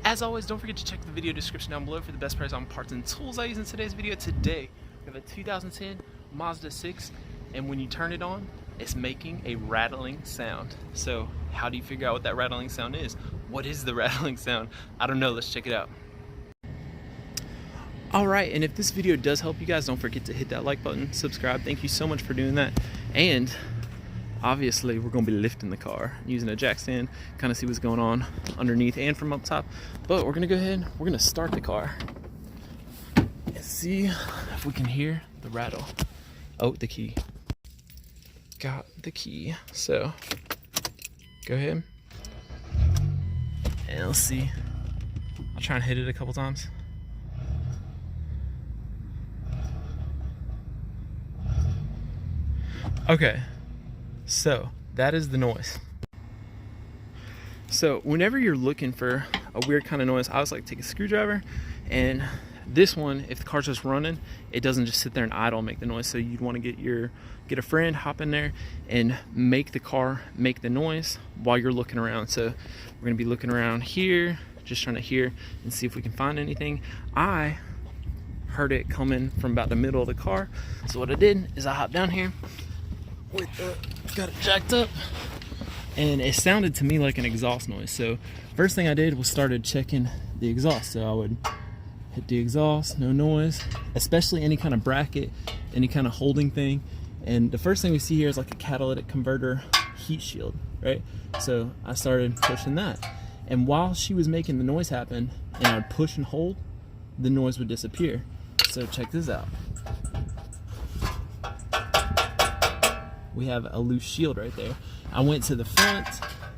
As always, don't forget to check the video description down below for the best price on parts and tools I use in today's video. Today, we have a 2010 Mazda 6, and when you turn it on, it's making a rattling sound. So, how do you figure out what that rattling sound is? What is the rattling sound? I don't know, let's check it out. Alright, and if this video does help you guys, don't forget to hit that like button, subscribe. Thank you so much for doing that. And obviously, we're going to be lifting the car using a jack stand, kind of see what's going on underneath and from up top. But we're going to go ahead, we're going to start the car and see if we can hear the rattle. Oh, the key. Got the key. So, go ahead. And let's see. I'll try and hit it a couple times. Okay. So, that is the noise. So, whenever you're looking for a weird kind of noise, I always like to take a screwdriver, and this one, if the car's just running, it doesn't just sit there and idle and make the noise. So you'd want to get a friend, hop in there, and make the car make the noise while you're looking around. So we're going to be looking around here, just trying to hear and see if we can find anything. I heard it coming from about the middle of the car. So what I did is I hopped down here, got it jacked up, and it sounded to me like an exhaust noise. So first thing I did was started checking the exhaust. So I would hit the exhaust, no noise, especially any kind of bracket, any kind of holding thing. And the first thing we see here is like a catalytic converter heat shield, right? So I started pushing that. And while she was making the noise happen, and I would push and hold, the noise would disappear. So check this out. We have a loose shield right there. I went to the front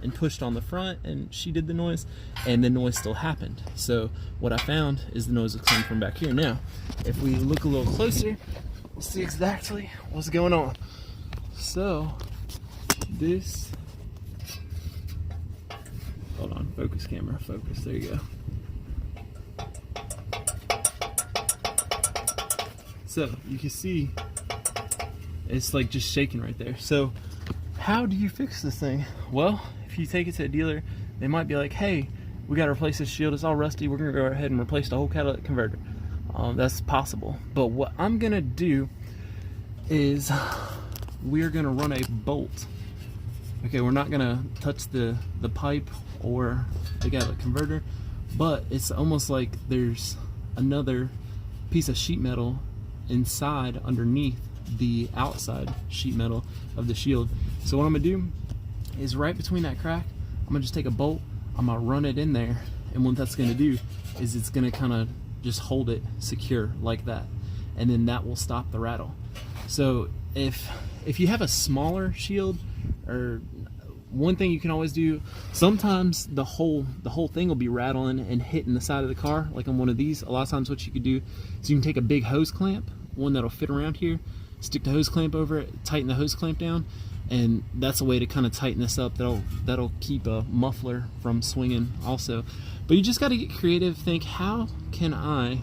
and pushed on the front, and she did the noise, and the noise still happened. So what I found is the noise was coming from back here. Now, if we look a little closer, we'll see exactly what's going on. So this, hold on, focus camera, focus, there you go. So you can see it's like just shaking right there. So how do you fix this thing? Well, if you take it to a dealer, they might be like, hey, we got to replace this shield, it's all rusty, we're going to go ahead and replace the whole catalytic converter. That's possible. But what I'm going to do is we're going to run a bolt. Okay, we're not going to touch the pipe or the catalytic converter, but it's almost like there's another piece of sheet metal inside underneath the outside sheet metal of the shield. So what I'm gonna do is right between that crack, I'm gonna just take a bolt, I'm gonna run it in there, and what that's gonna do is it's gonna kind of just hold it secure like that, and then that will stop the rattle. So if you have a smaller shield, or one thing you can always do, sometimes the whole thing will be rattling and hitting the side of the car, like on one of these. A lot of times what you could do is you can take a big hose clamp, one that'll fit around here, stick the hose clamp over it, tighten the hose clamp down, and that's a way to kind of tighten this up. That'll keep a muffler from swinging also. But you just got to get creative. Think, how can I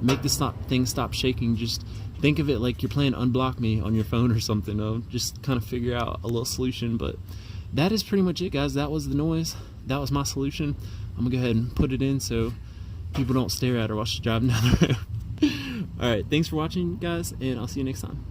make this thing stop shaking? Just think of it like you're playing Unblock Me on your phone or something. Just kind of figure out a little solution. But that is pretty much it, guys. That was the noise. That was my solution. I'm gonna go ahead and put it in so people don't stare at her while she's driving down the road. Alright, thanks for watching, guys, and I'll see you next time.